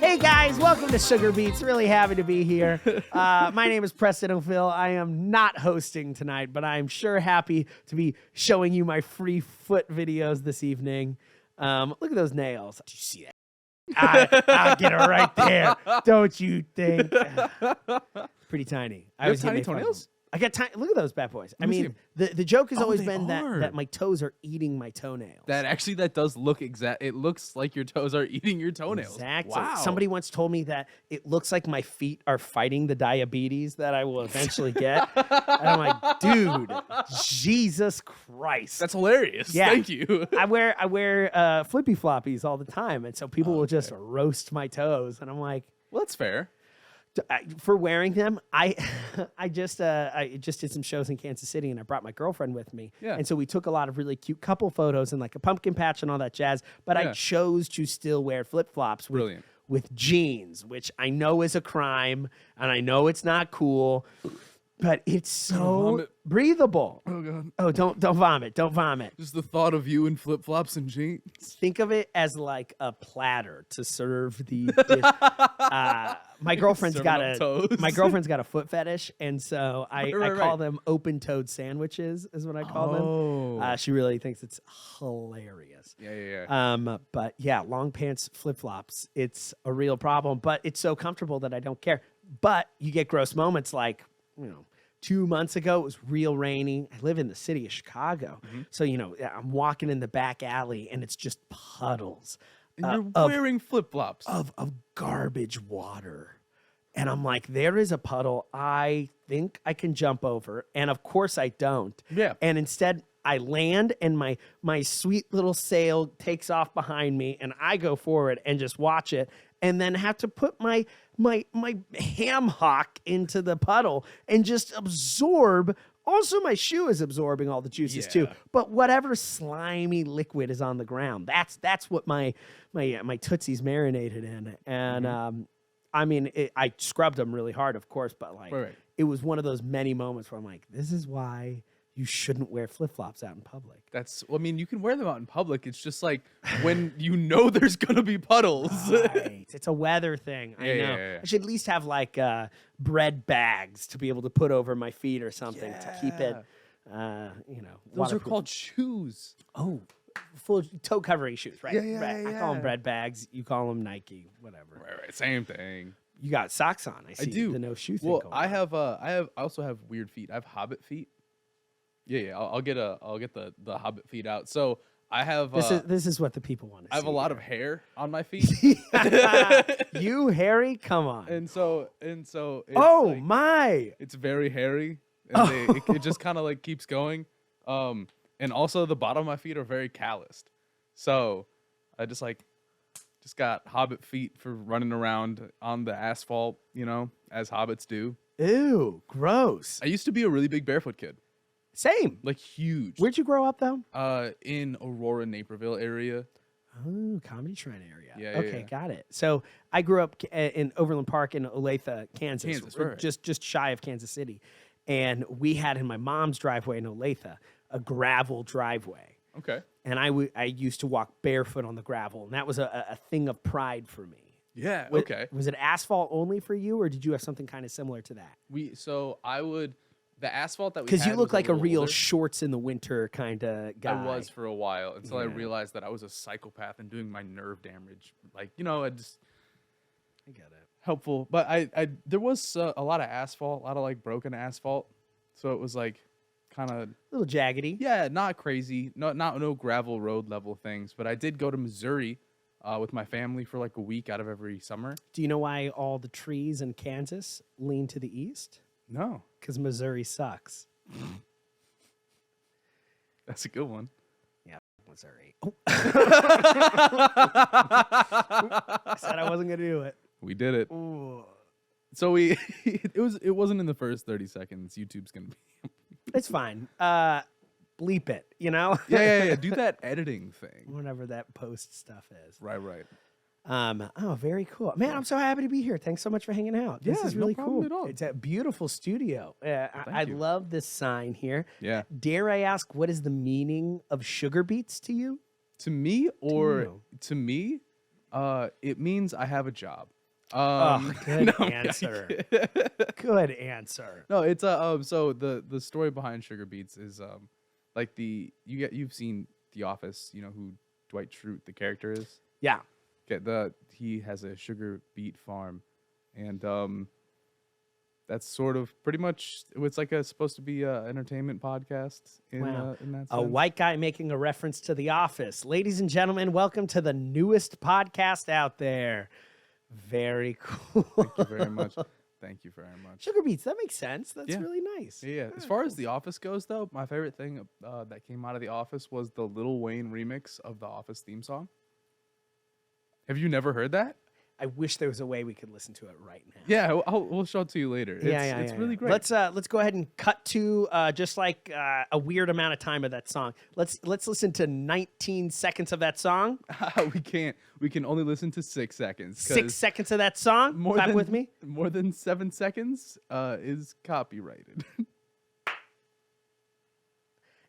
Hey guys, welcome to Sugar Beets. Really happy to be here. My name is Preston O'ffill. I am not hosting tonight, but I'm sure happy to be showing you my free foot videos this evening. Look at those nails. Did you see that? I'll get it right there. Don't you think? Pretty tiny. You have tiny toenails? I got tiny. Look at those bad boys. I mean, the joke has always been that my toes are eating my toenails. That does look exact. It looks like your toes are eating your toenails. Exactly. Wow. Somebody once told me that it looks like my feet are fighting the diabetes that I will eventually get. And I'm like, dude, Jesus Christ. That's hilarious. Yeah. Thank you. I wear flippy floppies all the time, and so people will just roast my toes, and I'm like, Well, that's fair. for wearing them, I just did some shows in Kansas City, and I brought my girlfriend with me. Yeah. And so we took a lot of really cute couple photos and like a pumpkin patch and all that jazz. But I chose to still wear flip flops with jeans, which I know is a crime, and I know it's not cool, but it's so breathable. Oh god. Oh, don't vomit. Don't vomit. Just the thought of you in flip flops and jeans. Think of it as like a platter to serve the dish. My girlfriend's got a foot fetish, and so I call them open-toed sandwiches is what I call them. She really thinks it's hilarious. Yeah. But yeah, long pants, flip-flops, it's a real problem, but it's so comfortable that I don't care. But you get gross moments like, 2 months ago, it was real rainy. I live in the city of Chicago. So, I'm walking in the back alley and it's just puddles. And you're wearing flip-flops. Of garbage water. And I'm like, there is a puddle I think I can jump over. And of course I don't. Yeah. And instead I land and my sweet little sail takes off behind me and I go forward and just watch it and then have to put my ham hock into the puddle and just absorb. Also, my shoe is absorbing all the juices too. But whatever slimy liquid is on the ground, that's what my Tootsie's marinated in. And I mean, I scrubbed them really hard, of course, but it was one of those many moments where I'm like, this is why you shouldn't wear flip-flops out in public. You can wear them out in public. It's just like when there's going to be puddles. Right. It's a weather thing. I know. Yeah. I should at least have like bread bags to be able to put over my feet or something to keep it, Those are called shoes. Oh, full toe covering shoes, right? Yeah. I call them bread bags. You call them Nike, whatever. Right. Same thing. You got socks on. I see. I do. The no shoe thing. Well, going I also have weird feet. I have hobbit feet. Yeah. I'll get the hobbit feet out. So I have this is what the people want to see. I have a lot of hair on my feet. You hairy? Come on. And so it's it's very hairy. And it just kind of like keeps going. And also the bottom of my feet are very calloused. So I just got hobbit feet for running around on the asphalt, as hobbits do. Ew, gross. I used to be a really big barefoot kid. Same. Like huge. Where'd you grow up though? In Aurora, Naperville area. Oh, Comedy Shrine area. Yeah. Okay, got it. So I grew up in Overland Park in Olathe, Kansas, right. just shy of Kansas City. And we had in my mom's driveway in Olathe a gravel driveway. Okay. And I used to walk barefoot on the gravel, and that was a thing of pride for me. Yeah, okay. Was it asphalt only for you, or did you have something kind of similar to that? The asphalt that we had because you look like a real older. shorts in the winter kind of guy. I was for a while until I realized that I was a psychopath and doing my nerve damage. I get it. Helpful, but I there was a lot of asphalt, a lot of like broken asphalt, so it was like kind of a little jaggedy. Yeah, not crazy, no gravel road level things. But I did go to Missouri with my family for like a week out of every summer. Do you know why all the trees in Kansas lean to the east? No. Because Missouri sucks. That's a good one. Yeah, Missouri. Oh. I said I wasn't going to do it. We did it. Ooh. So it wasn't in the first 30 seconds. YouTube's going to be. It's fine. Bleep it, Yeah. Do that editing thing. Whatever that post stuff is. Right. Oh, very cool. Man, I'm so happy to be here. Thanks so much for hanging out. This is really no problem cool. at all. It's a beautiful studio. I love this sign here. Yeah. Dare I ask, what is the meaning of sugar beets to you? To me or to me? It means I have a job. Good answer. Good answer. No, it's so the story behind Sugar Beets is like you've seen The Office, you know who Dwight Schrute the character is? Yeah. He has a sugar beet farm, and that's sort of pretty much it's like supposed to be a entertainment podcast in that sense. A white guy making a reference to The Office. Ladies and gentlemen, welcome to the newest podcast out there. Very cool. Thank you very much. Thank you very much. Sugar Beets, that makes sense. That's really nice. Yeah. As far as The Office goes, though, my favorite thing that came out of The Office was the Lil Wayne remix of the Office theme song. Have you never heard that? I wish there was a way we could listen to it right now. Yeah, we'll show it to you later. It's really great. Let's go ahead and cut to just like a weird amount of time of that song. Let's listen to 19 seconds of that song. We can't. We can only listen to 6 seconds. 6 seconds of that song. Clap with me. More than 7 seconds is copyrighted.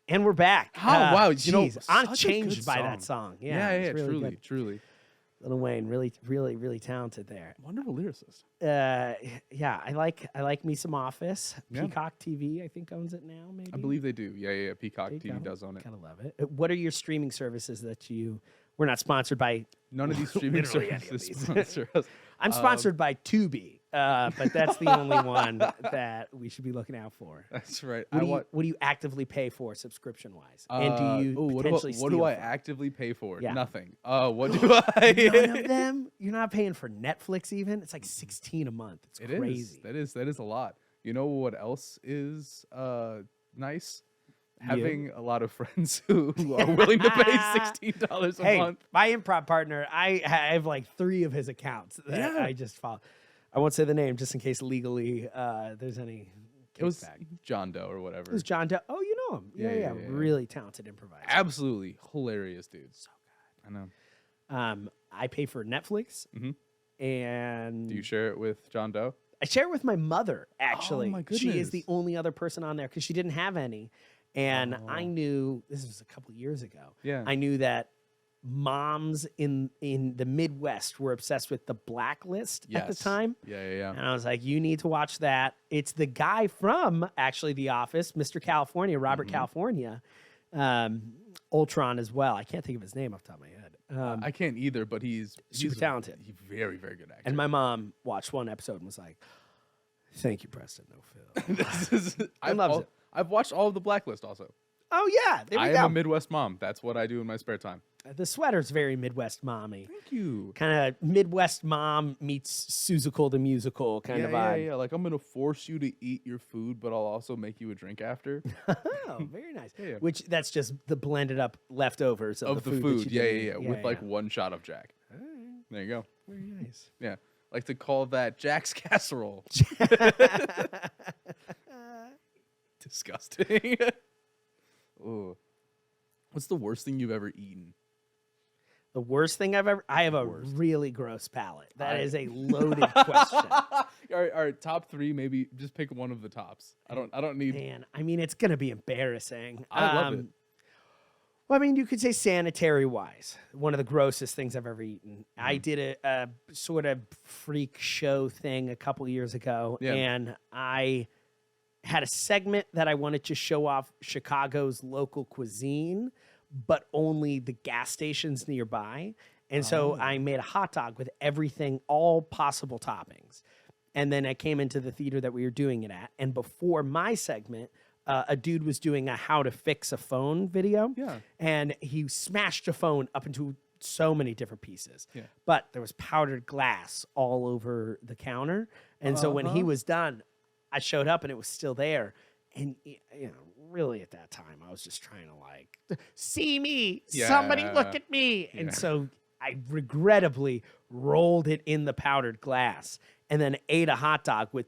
And we're back. Wow, I'm changed by that song. Yeah, really truly. Lil Wayne, really talented there. Wonderful lyricist. Yeah, I like me some Office. Yeah. Peacock TV, I think, owns it now. Maybe I believe they do. Yeah. Peacock TV does own it. Gotta love it. What are your streaming services that we're not sponsored by? None of these streaming services sponsor us. I'm sponsored by Tubi, but that's the only one that we should be looking out for. That's right. What do you actively pay for subscription-wise? And do you potentially what do I actively pay for? Yeah. Nothing. What do I? None of them? You're not paying for Netflix even? It's like $16 a month. It's crazy. That is a lot. You know what else is nice? Having a lot of friends who are willing to pay $16 a month. My improv partner, I have like 3 of his accounts that I just follow. I won't say the name just in case legally there's any. It was John Doe or whatever. It was John Doe. Oh, you know him. Yeah. Really talented improviser. Absolutely hilarious, dude. So good. I know. I pay for Netflix. Mm-hmm. And do you share it with John Doe? I share it with my mother, actually. Oh, my goodness. She is the only other person on there because she didn't have any. And I knew, this was a couple years ago, I knew that moms in the Midwest were obsessed with The Blacklist at the time. Yeah. And I was like, you need to watch that. It's the guy from, actually, The Office, Mr. California, Robert California, Ultron as well. I can't think of his name off the top of my head. I can't either, but he's super talented. He's very, very good actor. And my mom watched one episode and was like, thank you, Preston O'ffill. I loves it. I've watched all of The Blacklist also. Oh, yeah. There we go. I am a Midwest mom. That's what I do in my spare time. The sweater's very Midwest mommy. Thank you. Kind of Midwest mom meets Seussical the musical kind of vibe. Yeah. Like, I'm going to force you to eat your food, but I'll also make you a drink after. Oh, very nice. Yeah. Which, that's just the blended up leftovers of the food. Yeah. With like 1 shot of Jack. All right. There you go. Very nice. Yeah. Like to call that Jack's casserole. Disgusting. Ooh. What's the worst thing you've ever eaten? The worst thing I have a really gross palate. That is a loaded question. All right, top 3, maybe just pick one of the tops. I don't need. Man, I mean, it's gonna be embarrassing. I love it. Well, I mean, you could say sanitary-wise, one of the grossest things I've ever eaten. I did a sort of freak show thing a couple years ago, and I had a segment that I wanted to show off Chicago's local cuisine, but only the gas stations nearby. And so I made a hot dog with everything, all possible toppings. And then I came into the theater that we were doing it at. And before my segment, a dude was doing a how to fix a phone video. Yeah. And he smashed a phone up into so many different pieces. Yeah. But there was powdered glass all over the counter. And so when he was done, I showed up and it was still there. And, you know, really at that time, I was just trying to like, see me, somebody look at me. And so I regrettably rolled it in the powdered glass and then ate a hot dog with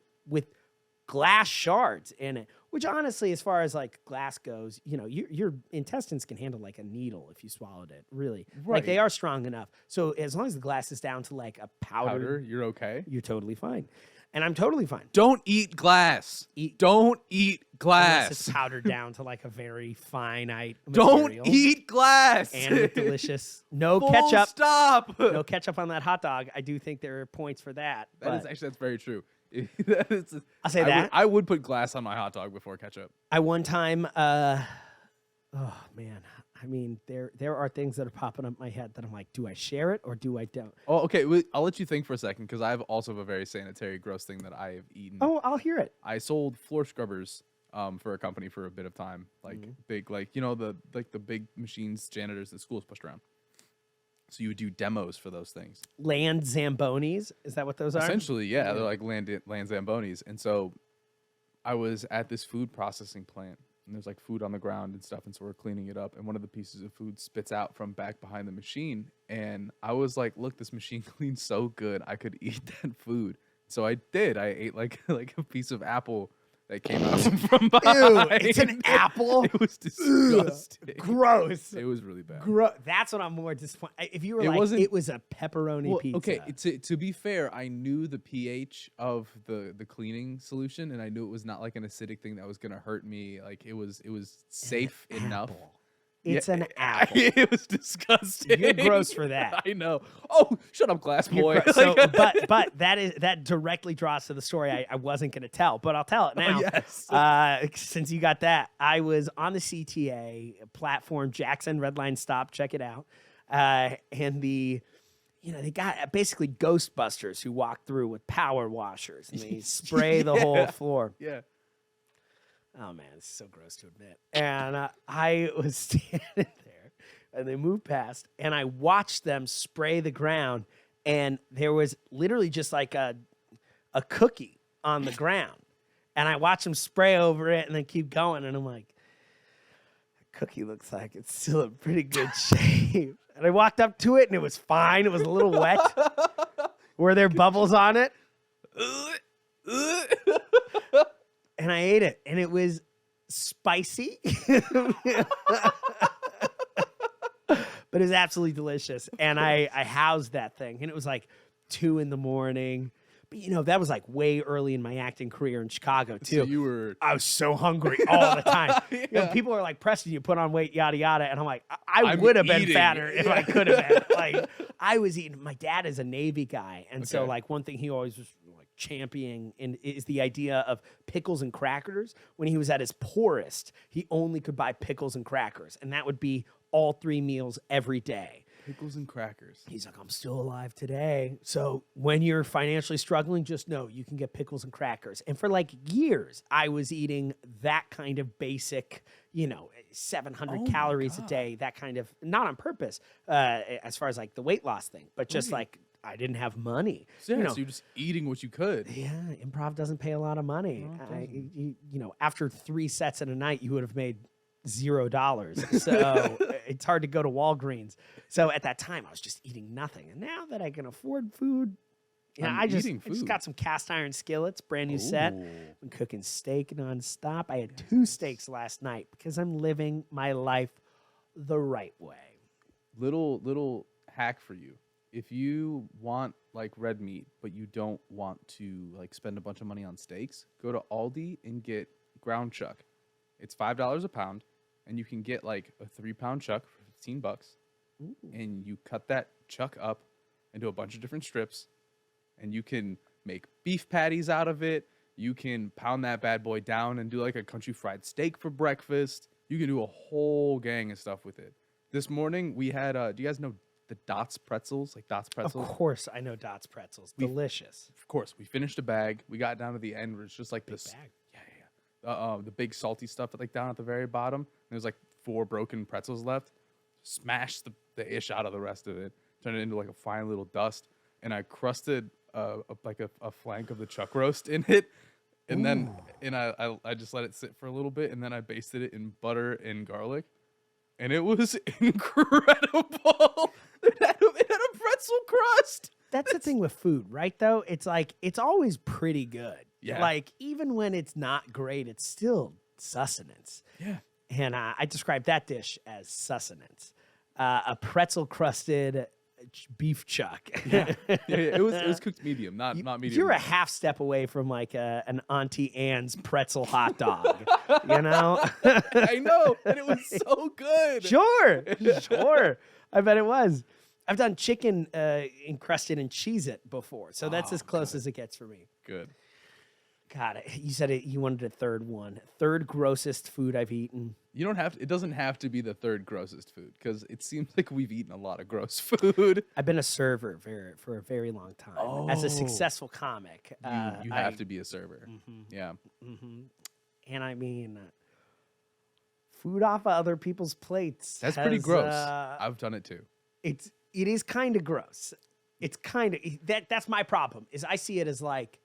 glass shards in it, which honestly, as far as like glass goes, you know, your intestines can handle like a needle if you swallowed it, really. Right. Like they are strong enough. So as long as the glass is down to like a powder, you're okay. You're totally fine. And I'm totally fine. Don't eat glass. Don't eat glass. Unless it's powdered down to like a very finite material. Don't eat glass. And it's delicious. No Full ketchup. Stop. No ketchup on that hot dog. I do think there are points for that. That's very true. I'll say that. I would put glass on my hot dog before ketchup. I one time, oh man. I mean, there are things that are popping up in my head that I'm like, do I share it or do I don't? Oh, okay. I'll let you think for a second because I have also a very sanitary, gross thing that I have eaten. Oh, I'll hear it. I sold floor scrubbers for a company for a bit of time, like big, like the big machines janitors that schools pushed around. So you would do demos for those things. Land Zambonis, is that what those are? Essentially, yeah, they're like land Zambonis. And so I was at this food processing plant. And there's like food on the ground and stuff. And so we're cleaning it up. And one of the pieces of food spits out from back behind the machine. And I was like, look, this machine cleans so good. I could eat that food. So I did. I ate like a piece of apple that came out from behind. Ew, it's an apple? It was disgusting. Gross. It was really bad. That's what I'm more disappointed. If you were it was a pepperoni pizza. Okay, to be fair, I knew the pH of the cleaning solution, and I knew it was not like an acidic thing that was going to hurt me. Like, it was safe enough. It's an apple. It was disgusting. You're gross for that. I know. Oh, shut up, glass boy. So, but that directly draws to the story I wasn't going to tell, but I'll tell it now. Yes. Since you got that, I was on the CTA platform, Jackson Red Line Stop. Check it out. And they got basically Ghostbusters who walk through with power washers and they spray the whole floor. Yeah. Oh, man, it's so gross to admit. And I was standing there, and they moved past, and I watched them spray the ground, and there was literally just like a cookie on the ground. And I watched them spray over it and then keep going, and I'm like, the cookie looks like it's still in pretty good shape. And I walked up to it, and it was fine. It was a little wet. Were there bubbles on it? And I ate it, and it was spicy, but it was absolutely delicious. And I housed that thing, and it was like 2 a.m. But that was like way early in my acting career in Chicago too. So I was so hungry all the time. Yeah. People are like, Preston, you put on weight, yada yada, and I'm like, I would have been fatter if I could have been. Like, I was eating. My dad is a Navy guy, and so like one thing he always was championing is the idea of pickles and crackers. When he was at his poorest, he only could buy pickles and crackers, and that would be all 3 meals every day. Pickles and crackers. He's like, I'm still alive today. So when you're financially struggling, just know you can get pickles and crackers. And for like years, I was eating that kind of basic, 700 calories a day, that kind of, not on purpose, as far as like the weight loss thing, but just like, I didn't have money. So you're just eating what you could. Yeah, improv doesn't pay a lot of money. No, after 3 sets in a night, you would have made $0. So it's hard to go to Walgreens. So at that time, I was just eating nothing. And now that I can afford food, I just got some cast iron skillets, brand new set. I'm cooking steak nonstop. I had 2 steaks last night because I'm living my life the right way. Little hack for you. If you want like red meat, but you don't want to like spend a bunch of money on steaks, go to Aldi and get ground chuck. It's $5 a pound, and you can get like a 3-pound chuck for $15. Ooh. And you cut that chuck up into a bunch of different strips, and you can make beef patties out of it. You can pound that bad boy down and do like a country fried steak for breakfast. You can do a whole gang of stuff with it. This morning we had, do you guys know the Dots pretzels, like Dots pretzels? Of course, I know Dots pretzels. Delicious. Of course, we finished a bag. We got down to the end where it's just like big this bag. The big salty stuff like down at the very bottom. There's like 4 broken pretzels left. Smashed the ish out of the rest of it. Turned it into like a fine little dust. And I crusted a flank of the chuck roast in it. And then I just let it sit for a little bit. And then I basted it in butter and garlic. And it was incredible. It had a pretzel crust. That's the thing with food, right, though? It's like, it's always pretty good. Yeah. Like, even when it's not great, it's still sustenance. Yeah. And I describe that dish as sustenance. A pretzel-crusted beef chuck. Yeah. It was cooked medium, not medium. You're a half step away from like an Auntie Anne's pretzel hot dog. You know? I know, and it was so good. Sure. I bet it was. I've done chicken encrusted in Cheez-It before, so that's as close as it gets for me. Good. God, you said you wanted a third one. Third grossest food I've eaten. You don't have to, it doesn't have to be the third grossest food, because it seems like we've eaten a lot of gross food. I've been a server for a very long time. As a successful comic. You have to be a server. Yeah. And I mean, food off of other people's plates. That's pretty gross. I've done it too. It is kind of gross. It's kind of that's my problem. Is I see it as like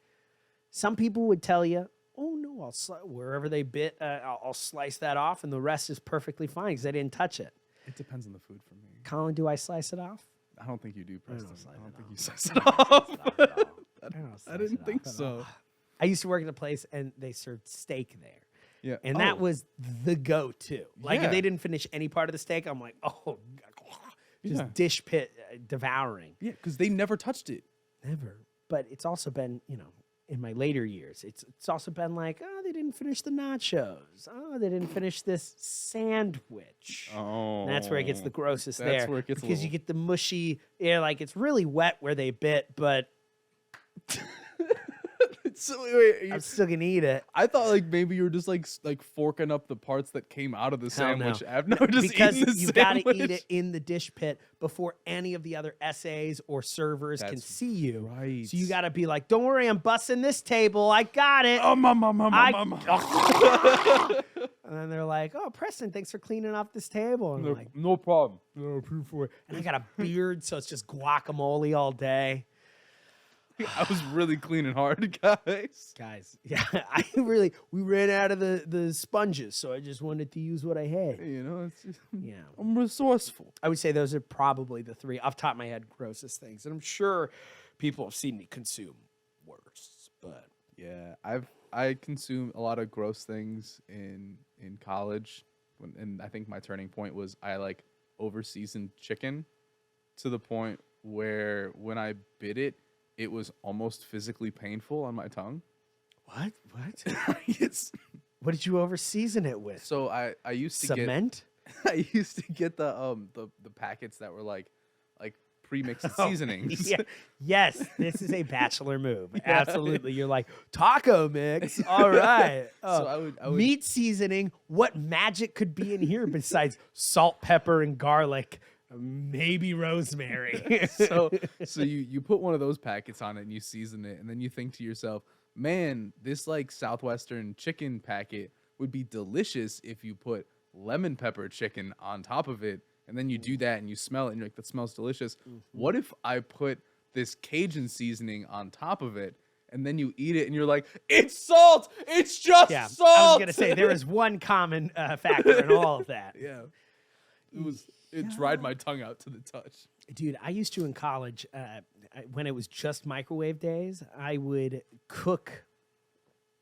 some people would tell you, "Oh no, wherever they bit, I'll slice that off, and the rest is perfectly fine because I didn't touch it." It depends on the food for me. Colin, do I slice it off? I don't think you do, Preston. I don't think you slice it it off. I didn't think so. I used to work at a place and they served steak there. Yeah, and that was the go-to. Like Yeah. if they didn't finish any part of the steak, I'm like, oh, just dish pit devouring. Yeah, because they never touched it. Never. But it's also been, in my later years, it's also been like, oh, they didn't finish the nachos. Oh, they didn't finish this sandwich. Oh, and that's where it gets the grossest that's there. Where it gets because you get the mushy, like it's really wet where they bit, but I'm still gonna eat it. I thought like maybe you were just like forking up the parts that came out of the sandwich. No, just because eating the you sandwich. Gotta eat it in the dish pit before any of the other SAs or servers can see you. Right. So you gotta be like, "Don't worry, I'm busting this table. I got it." Oh, mama. And then they're like, "Oh, Preston, thanks for cleaning up this table." And I'm like, no problem. "No, proof for it." And I got a beard, so it's just guacamole all day. I was really cleaning hard, guys. Yeah, we ran out of the sponges, so I just wanted to use what I had. It's just, Yeah, I'm resourceful. I would say those are probably the three off the top of my head grossest things, and I'm sure people have seen me consume worse. But yeah, I consumed a lot of gross things in college, and I think my turning point was I like over-seasoned chicken to the point where when I bit it, it was almost physically painful on my tongue. What? Yes. What did you over season it with? So I used to cement. I used to get the packets that were like pre-mixed seasonings. Yeah. Yes, this is a bachelor move. Yeah. Absolutely. You're like taco mix. All right. So I would meat seasoning. What magic could be in here besides salt, pepper, and garlic? Maybe rosemary. so you put one of those packets on it and you season it, and then you think to yourself, man, this like Southwestern chicken packet would be delicious if you put lemon pepper chicken on top of it. And then you do that and you smell it and you're like, that smells delicious. What if I put this Cajun seasoning on top of it? And then you eat it and you're like, it's salt. It's just salt. I was going to say there is one common factor in all of that. Yeah. It dried my tongue out to the touch. Dude, I used to in college, when it was just microwave days, I would cook.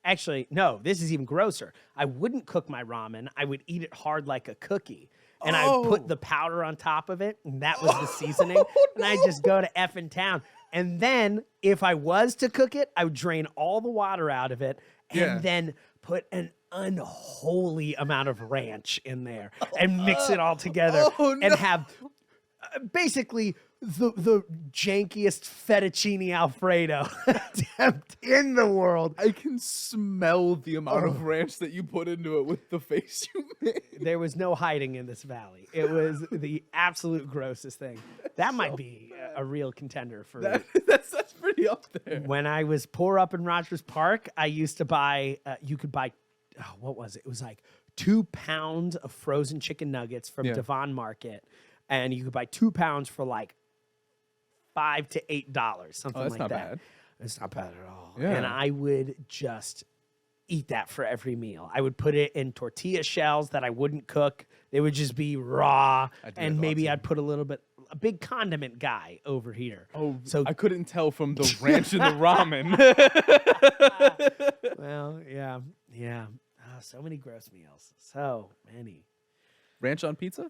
Actually, no, this is even grosser. I wouldn't cook my ramen. I would eat it hard like a cookie. And I would put the powder on top of it, and that was the seasoning. No. And I'd just go to effing town. And then, if I was to cook it, I would drain all the water out of it and then put an unholy amount of ranch in there and mix it all together and have basically the jankiest fettuccine Alfredo attempt in the world. I can smell the amount of ranch that you put into it with the face you made. There was no hiding in this valley. It was the absolute grossest thing. That might be a real contender for that's pretty up there. When I was poor up in Rogers Park, I used to buy, you could buy, what was it? It was like 2 pounds of frozen chicken nuggets from Devon Market. And you could buy 2 pounds for like $5 to $8, something like that. Bad. It's not bad at all. Yeah. And I would just eat that for every meal. I would put it in tortilla shells that I wouldn't cook. They would just be raw. And maybe I'd put a big condiment guy over here. Oh, so I couldn't tell from the ranch and the ramen. Well, yeah. Oh, so many gross meals. So many. Ranch on pizza?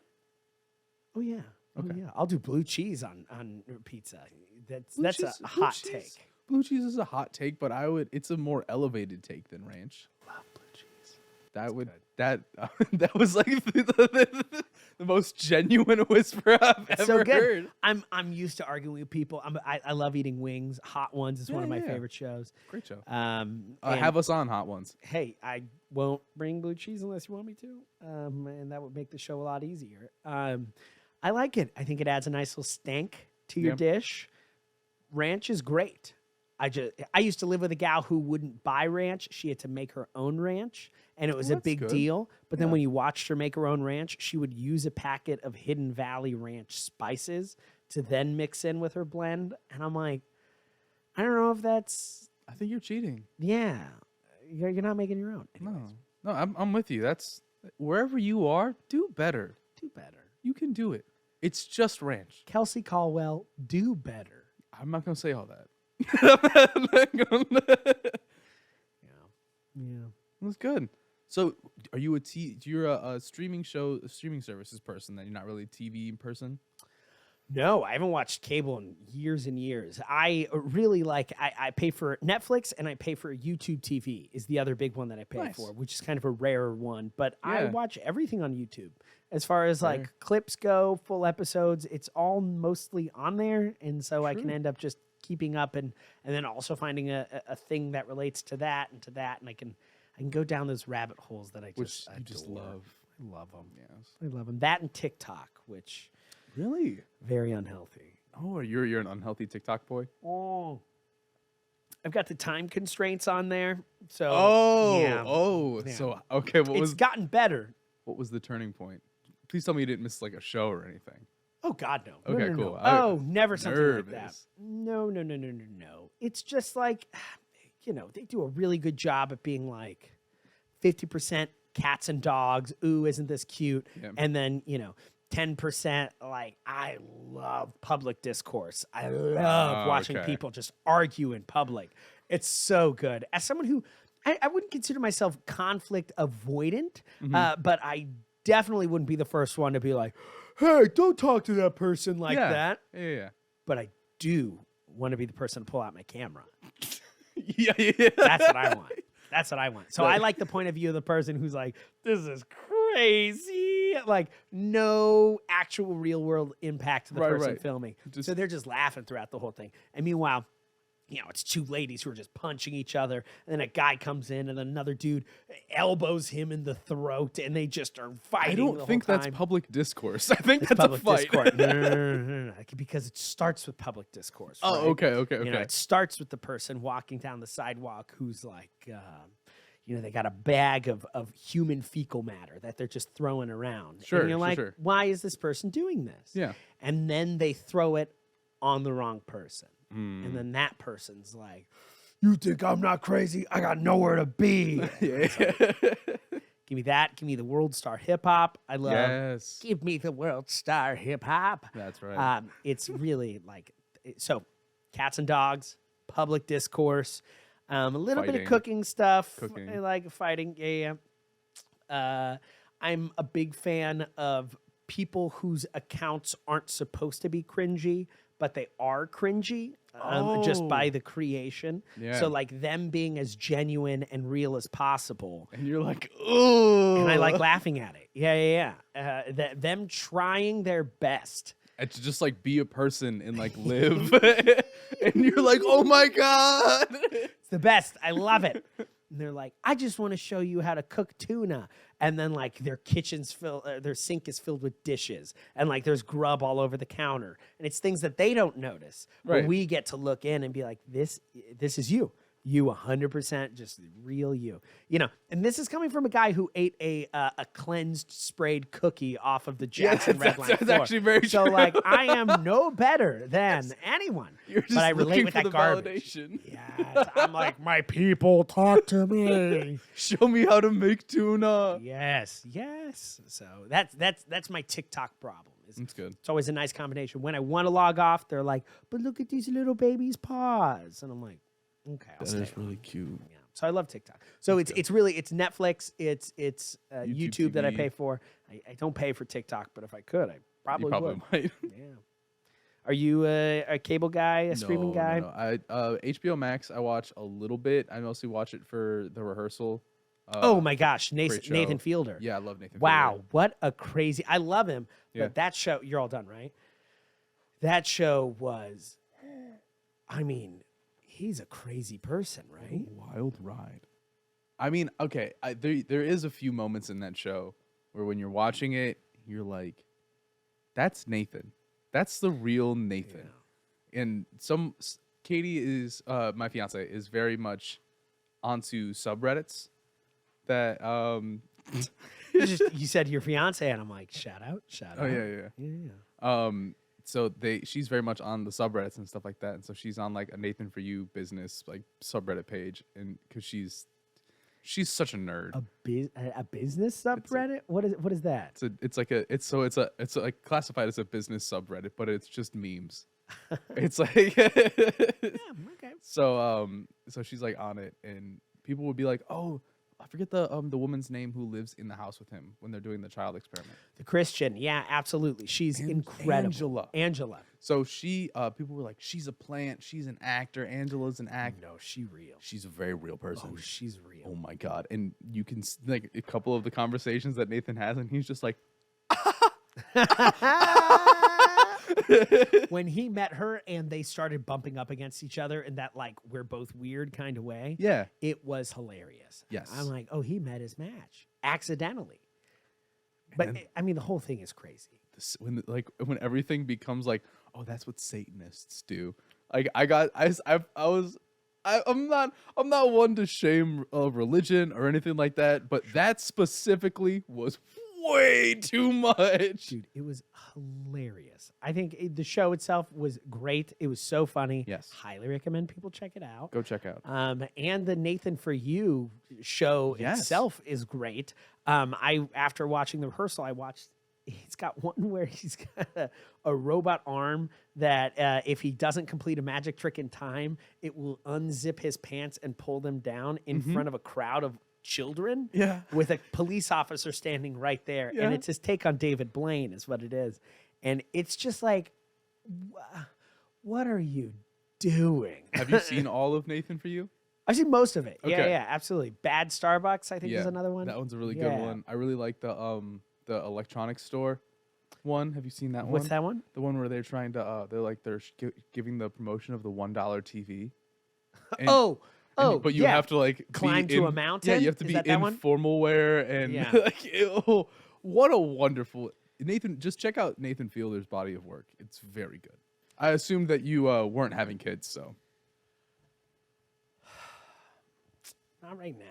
Oh, yeah. Okay. Oh, yeah, I'll do blue cheese on pizza. That's a hot take. Blue cheese is a hot take, but it's a more elevated take than ranch. Love blue cheese. That was like the most genuine whisper I've ever heard. I'm used to arguing with people. I love eating wings. Hot Ones is one of my favorite shows. Great show. Have us on Hot Ones. Hey, I won't bring blue cheese unless you want me to, and that would make the show a lot easier. I like it. I think it adds a nice little stank to your dish. Ranch is great. I used to live with a gal who wouldn't buy ranch. She had to make her own ranch, and it was a big deal. But then when you watched her make her own ranch, she would use a packet of Hidden Valley Ranch spices to then mix in with her blend. And I'm like, I don't know if that's... I think you're cheating. Yeah. You're not making your own. Anyways. No, I'm with you. That's wherever you are, do better. Do better. You can do it. It's just ranch. Kelsey Caldwell, do better. I'm not going to say all that. Yeah. That's good. So, are you you're a streaming services person? Then you're not really a TV person. No, I haven't watched cable in years and years. I really I pay for Netflix and I pay for YouTube TV is the other big one that I pay for, which is kind of a rare one. But I watch everything on YouTube. As far as like clips go, full episodes, it's all mostly on there. And so I can end up just keeping up and then also finding a thing that relates to that, and I can go down those rabbit holes that I just love. I love them. Yes, I love them. That and TikTok, which really very unhealthy. Oh, you're an unhealthy TikTok boy. Oh, I've got the time constraints on there. So so okay. It's gotten better. What was the turning point? Please tell me you didn't miss like a show or anything. Oh, God, no. Okay, no, cool. Oh, never something like that. No. It's just like, they do a really good job at being like 50% cats and dogs. Ooh, isn't this cute? Yeah. And then, 10% like, I love public discourse. I love watching people just argue in public. It's so good. As someone who, I wouldn't consider myself conflict avoidant, but I definitely wouldn't be the first one to be like, hey, don't talk to that person like that. Yeah. But I do want to be the person to pull out my camera. Yeah. That's what I want. So I like the point of view of the person who's like, this is crazy. Like, no actual real world impact to the person filming. So they're just laughing throughout the whole thing. And meanwhile, it's two ladies who are just punching each other. And then a guy comes in and another dude elbows him in the throat. And they just are fighting. I don't think that's public discourse. I think that's public a fight. Discourse. No. Because it starts with public discourse. Right? Oh, okay. It starts with the person walking down the sidewalk who's like, they got a bag of human fecal matter that they're just throwing around. Sure. And you're like, why is this person doing this? Yeah. And then they throw it on the wrong person. And then that person's like, you think I'm not crazy? I got nowhere to be. Give me that. Give me the world star hip hop. I love. Yes. Give me the world star hip hop. That's right. It's really like, so cats and dogs, public discourse, a little bit of cooking stuff. I like fighting. Yeah. I'm a big fan of people whose accounts aren't supposed to be cringy, but they are cringy just by the creation. Yeah. So like them being as genuine and real as possible. And you're like, oh. And I like laughing at it. Yeah. Them trying their best. And to just like be a person and like live. And you're like, oh my God. It's the best. I love it. And they're like, I just want to show you how to cook tuna. And then like their their sink is filled with dishes. And like there's grub all over the counter. And it's things that they don't notice. But we get to look in and be like, this is you. You 100% just real you. And this is coming from a guy who ate a cleansed sprayed cookie off of the Jackson Red Line floor. That's actually very true. So like I am no better than anyone. But I relate with that garbage. Yes. I'm like, my people, talk to me. Show me how to make tuna. Yes. So that's my TikTok problem. That's good. It's always a nice combination. When I want to log off, they're like, but look at these little babies' paws. And I'm like, okay, that is really cute. Yeah. So I love TikTok. So it's Netflix, it's YouTube that I pay for. I don't pay for TikTok, but if I could, I Probably, you probably would. might. Yeah. Are you a cable guy, a streaming guy? No. HBO Max, I watch a little bit. I mostly watch it for the rehearsal. Oh my gosh, great show. Nathan Fielder. Yeah, I love Nathan Wow, Fielder. what a crazy. I love him. Yeah. But that show, you're all done, right? That show was, I mean, he's a crazy person, right? Wild ride. I mean, okay, there is a few moments in that show where when you're watching it, you're like, that's Nathan. That's the real Nathan. Yeah. And Katie is, my fiance, is very much onto subreddits that, You said your fiance, and I'm like, shout out. Oh, yeah. So she's very much on the subreddits and stuff like that. And so she's on like a Nathan For You business, like subreddit page. And cause she's such a nerd. A business subreddit? What is that? It's like classified as a business subreddit, but it's just memes. It's like okay. So she's like on it, and people would be like, "Oh, I forget the woman's name who lives in the house with him when they're doing the child experiment." The Christian, yeah, absolutely. She's incredible. Angela. So people were like, "She's a plant. She's an actor. Angela's an actor." No, she's real. She's a very real person. Oh, she's real. Oh my god! And you can like a couple of the conversations that Nathan has, and he's just like, when he met her and they started bumping up against each other in that like we're both weird kind of way. Yeah, it was hilarious. Yes, I'm like, oh, he met his match accidentally. But I mean, the whole thing is crazy. When everything becomes like, oh, that's what Satanists do. Like I'm not one to shame religion or anything like that, but that specifically was way too much. Dude, it was hilarious. I think the show itself was great. It was so funny. Yes. Highly recommend people check it out. Go check out. And the Nathan For You show itself is great. After watching the rehearsal, he's got one where he's got a robot arm that if he doesn't complete a magic trick in time, it will unzip his pants and pull them down in front of a crowd of children with a police officer standing right there. And it's his take on David Blaine is what it is. And it's just like, what are you doing? Have you seen all of Nathan For You? I've seen most of it. Okay. Yeah, absolutely. Bad Starbucks, I think, is another one. That one's a really good one. I really like the electronics store one. Have you seen that one? What's that one? The one where they're trying to they're giving the promotion of the $1 TV. And, but you have to like climb to a mountain. Yeah, you have to be in formal wear and what a wonderful Nathan. Just check out Nathan Fielder's body of work. It's very good. I assumed that you weren't having kids, so not right now.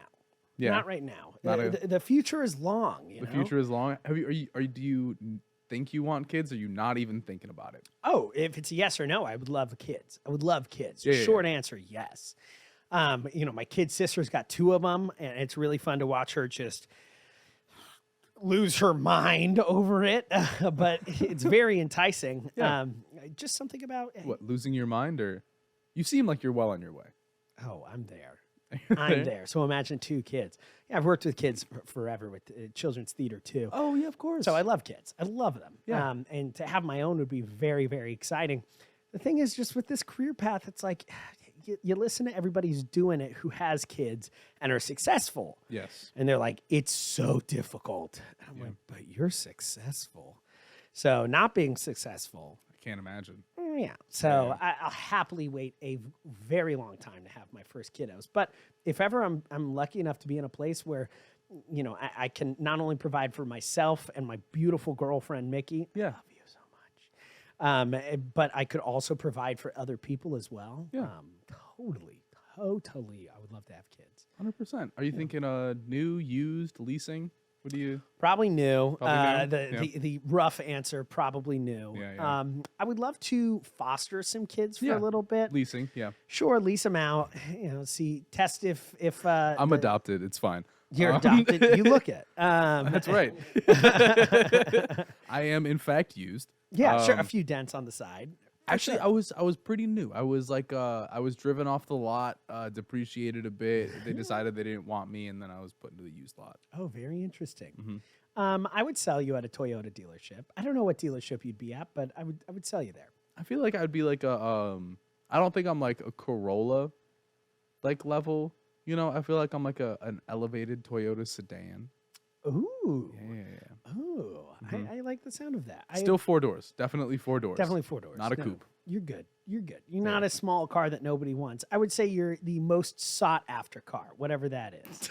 Yeah, not right now. The future is long. The future is long. Do you think you want kids? Or are you not even thinking about it? Oh, if it's a yes or no, I would love kids. I would love kids. Yeah, Short answer, yes. My kid sister's got 2 of them, and it's really fun to watch her just lose her mind over it. But it's very enticing. Yeah. Just something about what, losing your mind, or you seem like you're well on your way. Oh, I'm there. I'm there. So imagine 2 kids. Yeah, I've worked with kids forever with children's theater too. Oh yeah, of course. So I love kids. I love them. Yeah. And to have my own would be very, very exciting. The thing is, just with this career path, it's like you listen to everybody who's doing it who has kids and are successful. Yes. And they're like, it's so difficult. And I'm like, but you're successful. So not being successful. I can't imagine. Yeah. So I'll happily wait a very long time to have my first kiddos. But if ever I'm lucky enough to be in a place where, I can not only provide for myself and my beautiful girlfriend, Mickey. Yeah. I love you so much. But I could also provide for other people as well. Yeah. Totally. I would love to have kids. 100%. Are you thinking new, used, leasing? What do you? Probably new. Probably new? The rough answer, probably new. Yeah. I would love to foster some kids for a little bit. Leasing, yeah. Sure, lease them out. Test if I'm adopted. It's fine. You're adopted. You look it. That's right. I am in fact used. Yeah, sure. A few dents on the side. Actually, sure. I was pretty new. I was like I was driven off the lot, depreciated a bit. They decided they didn't want me, and then I was put into the used lot. Oh, very interesting. I would sell you at a Toyota dealership. I don't know what dealership you'd be at, but I would sell you there. I feel like I'd be like I don't think I'm like a Corolla like level. You know, I feel like I'm like an elevated Toyota sedan. Ooh. Yeah. Ooh. I like the sound of that. Still 4 doors. Definitely 4 doors. Definitely 4 doors. Not a coupe. You're good. You're good. You're not a small car that nobody wants. I would say you're the most sought after car, whatever that is.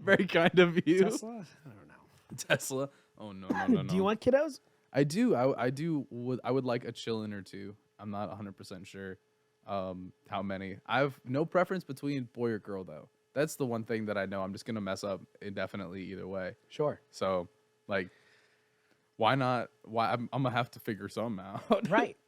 Very kind of you. Tesla? I don't know. Tesla? Oh, no. Do you want kiddos? I do. I do. I would like a chillin' or two. I'm not 100% sure how many. I have no preference between boy or girl, though. That's the one thing that I know I'm just going to mess up indefinitely either way. Sure. So, like, why not? I'm going to have to figure something out. Right.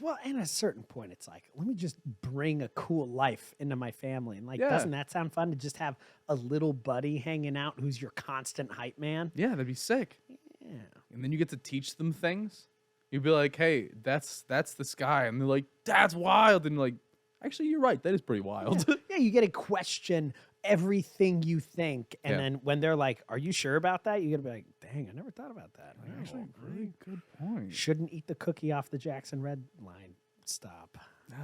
Well, at a certain point, it's like, let me just bring a cool life into my family. And, like, doesn't that sound fun to just have a little buddy hanging out who's your constant hype man? Yeah, that'd be sick. Yeah. And then you get to teach them things. You'd be like, hey, that's this guy. And they're like, that's wild. And like, actually, you're right. That is pretty wild. Yeah, you get to question everything you think. And then when they're like, are you sure about that? You got to be like, dang, I never thought about that. Actually, really good point. Shouldn't eat the cookie off the Jackson Red line. Stop. No.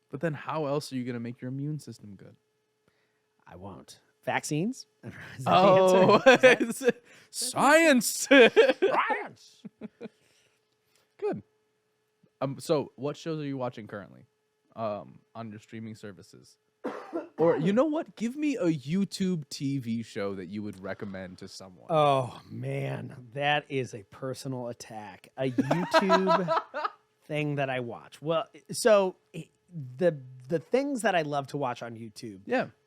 But then how else are you going to make your immune system good? I won't. Vaccines? Is that the answer? Science. Science. Good. So what shows are you watching currently on your streaming services? Or you know what? Give me a YouTube TV show that you would recommend to someone. Oh, man. That is a personal attack. A YouTube thing that I watch. Well, so the things that I love to watch on YouTube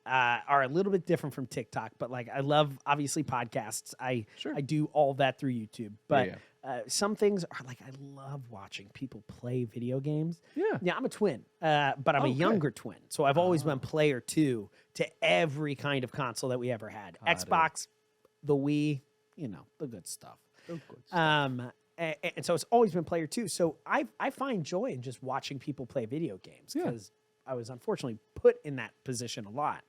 are a little bit different from TikTok, but like I love obviously podcasts. I do all that through YouTube, but some things are like I love watching people play video games. Yeah, I'm a twin, but I'm a younger twin, so I've always been player 2 to every kind of console that we ever had. Xbox, the Wii, you know, the good stuff. And so it's always been player 2. So I find joy in just watching people play video games because I was unfortunately put in that position a lot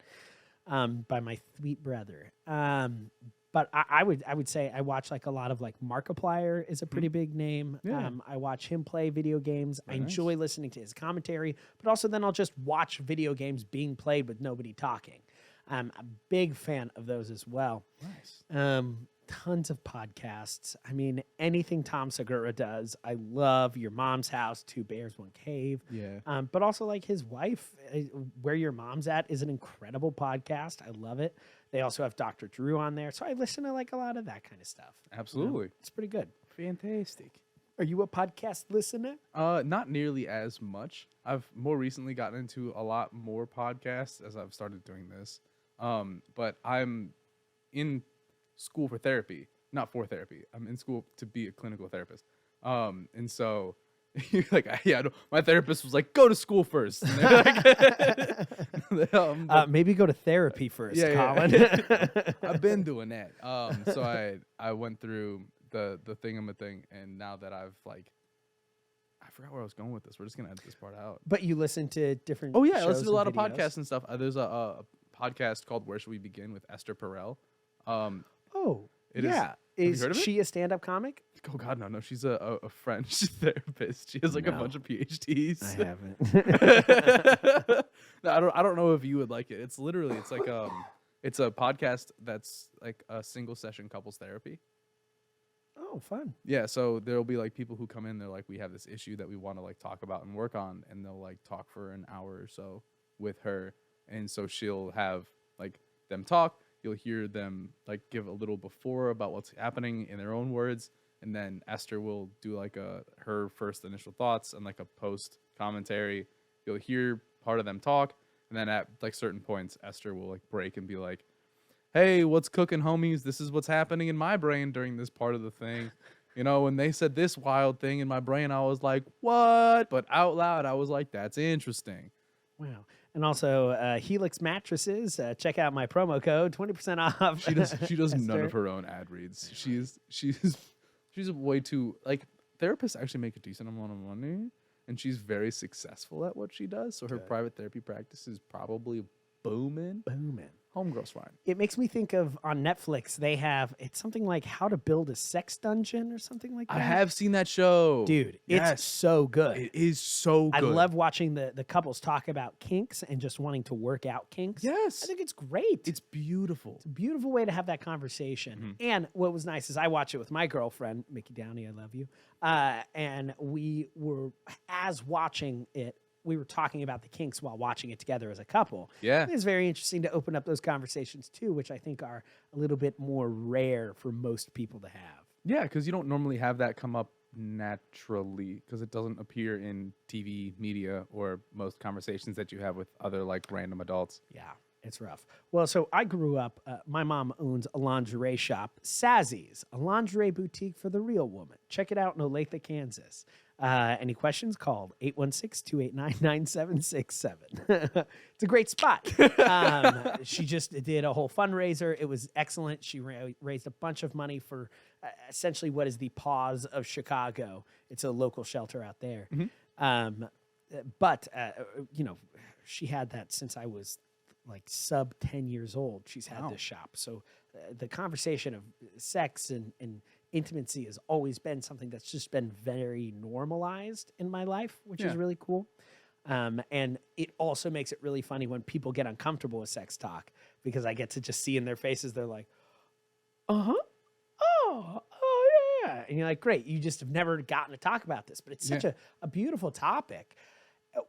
by my sweet brother. But I would say I watch like a lot of like Markiplier is a pretty big name. I watch him play video games. I enjoy listening to his commentary, but also then I'll just watch video games being played with nobody talking. I'm a big fan of those as well. Nice. Tons of podcasts. I mean, anything Tom Segura does. I love Your Mom's House, 2 Bears, 1 Cave. Yeah. But also like his wife, Where Your Mom's At is an incredible podcast. I love it. They also have Dr. Drew on there. So I listen to like a lot of that kind of stuff. Absolutely. You know, it's pretty good. Fantastic. Are you a podcast listener? Not nearly as much. I've more recently gotten into a lot more podcasts as I've started doing this. But I'm in school for therapy, not for therapy. I'm in school to be a clinical therapist. And so like, my therapist was like, go to school first. And like, maybe go to therapy first, Colin. I've been doing that. So I went through the thing, and now that I've like, I forgot where I was going with this. We're just gonna edit this part out. But you listen to different. Oh yeah, I listen to a lot of podcasts and stuff. There's a podcast called Where Should We Begin with Esther Perel. Is she a stand-up comic? Oh God, no. She's a French therapist. She has like a bunch of PhDs. I haven't. No, I don't know if you would like it. It's like it's a podcast that's like a single session couples therapy. Oh, fun. Yeah, so there'll be like people who come in. They're like, we have this issue that we want to like talk about and work on, and they'll like talk for an hour or so with her, and so she'll have like them talk. You'll hear them like give a little before about what's happening in their own words, and then Esther will do like her first initial thoughts and like a post commentary. You'll hear part of them talk, and then at like certain points, Esther will like break and be like, "Hey, what's cooking, homies? This is what's happening in my brain during this part of the thing. You know, when they said this wild thing in my brain, I was like, what? But out loud, I was like, that's interesting." Wow. And also, Helix Mattresses. Check out my promo code, 20% off. She does none of her own ad reads. She's way too, like, therapists actually make a decent amount of money, and she's very successful at what she does. So her private therapy practice is probably booming. Home grows fine. It makes me think of on Netflix, it's something like How to Build a Sex Dungeon or something like that. I have seen that show. Dude, it's so good. It is so good. I love watching the couples talk about kinks and just wanting to work out kinks. Yes. I think it's great. It's beautiful. It's a beautiful way to have that conversation. And what was nice is I watch it with my girlfriend, Mickey Downey, I love you. And we were, as watching it, we were talking about the kinks while watching it together as a couple. Yeah. It's very interesting to open up those conversations too, which I think are a little bit more rare for most people to have. Yeah, because you don't normally have that come up naturally because it doesn't appear in TV media or most conversations that you have with other like random adults. Yeah, it's rough. Well, so I grew up, my mom owns a lingerie shop, Sazzy's, a lingerie boutique for the real woman. Check it out in Olathe, Kansas. Any questions? Called 816-289-9767. It's a great spot. She just did a whole fundraiser. It was excellent. She raised a bunch of money for essentially what is the Paws of Chicago. It's a local shelter out there. But she had that since I was like sub 10 years old. She's had this shop. So the conversation of sex and intimacy has always been something that's just been very normalized in my life, which is really cool. And it also makes it really funny when people get uncomfortable with sex talk because I get to just see in their faces, they're like, oh, yeah. And you're like, great, you just have never gotten to talk about this. But it's such a beautiful topic,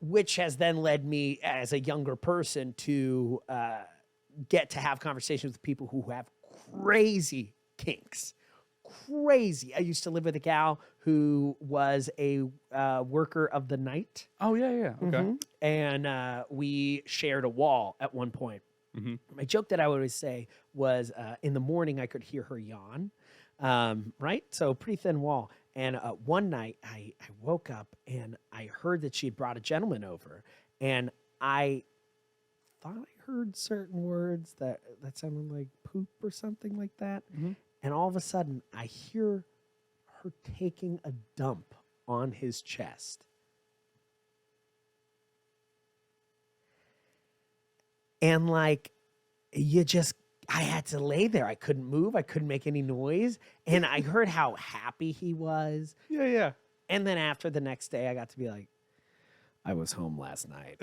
which has then led me as a younger person to get to have conversations with people who have crazy kinks. Crazy. I used to live with a gal who was a worker of the night. Oh, yeah. Okay. And we shared a wall at one point. My joke that I would always say was in the morning I could hear her yawn, right? So pretty thin wall. And one night I woke up and I heard that she had brought a gentleman over. And I thought I heard certain words that sounded like poop or something like that. And all of a sudden, I hear her taking a dump on his chest. And like, I had to lay there. I couldn't move. I couldn't make any noise. And I heard how happy he was. Yeah. And then after the next day, I got to be like, I was home last night.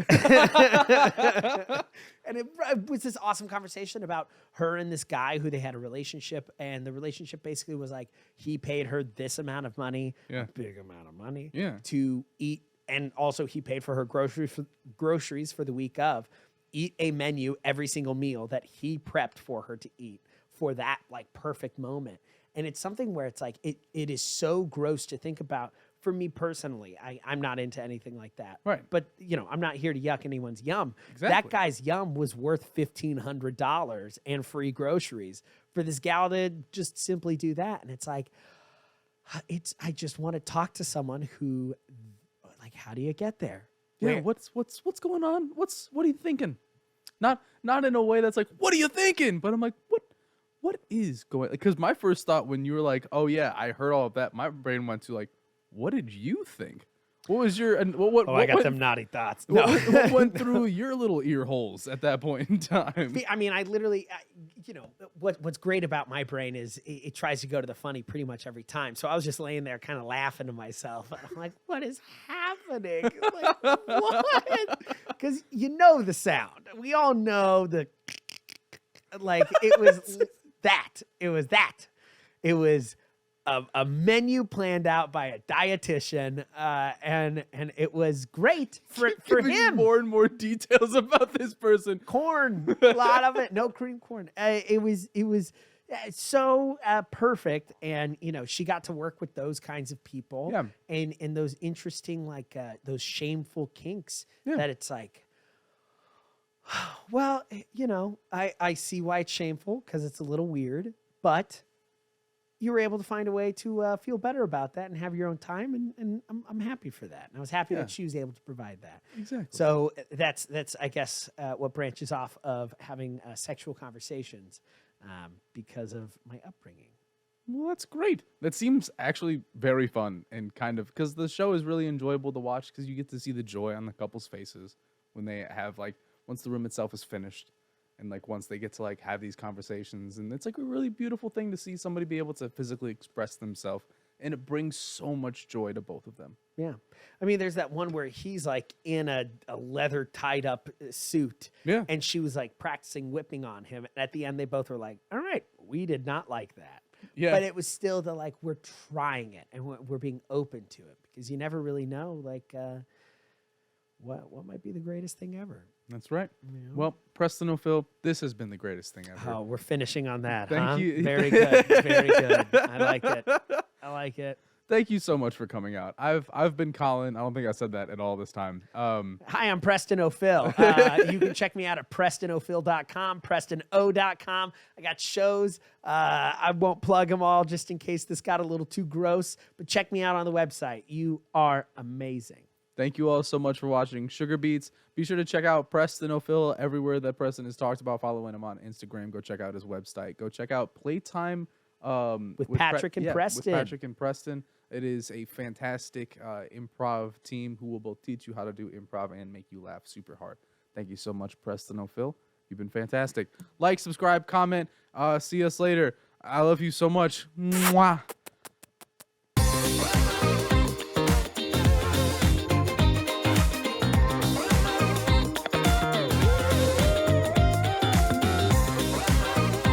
And it was this awesome conversation about her and this guy who they had a relationship. And the relationship basically was like, he paid her this amount of money, a big amount of money to eat. And also he paid for her groceries for the week of. Eat a menu every single meal that he prepped for her to eat for that like perfect moment. And it's something where it's like, it is so gross to think about. For me personally, I'm not into anything like that. Right. But, I'm not here to yuck anyone's yum. Exactly. That guy's yum was worth $1,500 and free groceries for this gal to just simply do that. And it's like, I just want to talk to someone who, like, how do you get there? Yeah. What's going on? What are you thinking? Not in a way that's like, what are you thinking? But I'm like, what is going? Because my first thought when you were like, oh yeah, I heard all of that, my brain went to like, what did you think? What was your what? I got them naughty thoughts. No. What went through your little ear holes at that point in time? I mean, I literally, what's great about my brain is it tries to go to the funny pretty much every time. So I was just laying there kind of laughing to myself. I'm like, what is happening? Like, what? Because the sound. We all know like, it was that. It was that. It was a menu planned out by a dietitian, and it was great for him. More and more details about this person. Corn, a lot of it. No cream corn. It was so perfect, and she got to work with those kinds of people, and those interesting like those shameful kinks that it's like. Well, I see why it's shameful because it's a little weird, but you were able to find a way to feel better about that and have your own time, and I'm happy for that. And I was happy that she was able to provide that. Exactly. So that's I guess what branches off of having sexual conversations because of my upbringing. Well, that's great. That seems actually very fun and kind of because the show is really enjoyable to watch because you get to see the joy on the couple's faces when they have like once the room itself is finished. And like once they get to like have these conversations, and it's like a really beautiful thing to see somebody be able to physically express themselves, and it brings so much joy to both of them. Yeah. I mean, there's that one where he's like in a leather tied up suit. Yeah. And she was like practicing whipping on him. And at the end, they both were like, all right, we did not like that. Yeah. But it was still the like, we're trying it and we're being open to it, because you never really know like what might be the greatest thing ever. That's right. You know? Well, Preston O'Fil, this has been the greatest thing ever. Oh, we're finishing on that. Thank you. Very good. Very good. I like it. I like it. Thank you so much for coming out. I've been Colin. I don't think I said that at all this time. Hi, I'm Preston O'Fil. You can check me out at PrestonO'Fil.com, PrestonO.com. I got shows. I won't plug them all just in case this got a little too gross, but check me out on the website. You are amazing. Thank you all so much for watching Sugar Beets. Be sure to check out Preston O'Fil everywhere that Preston has talked about. Following him on Instagram. Go check out his website. Go check out Playtime with Patrick and Preston. With Patrick and Preston. It is a fantastic improv team who will both teach you how to do improv and make you laugh super hard. Thank you so much, Preston O'Fil. You've been fantastic. Like, subscribe, comment. See us later. I love you so much. Mwah.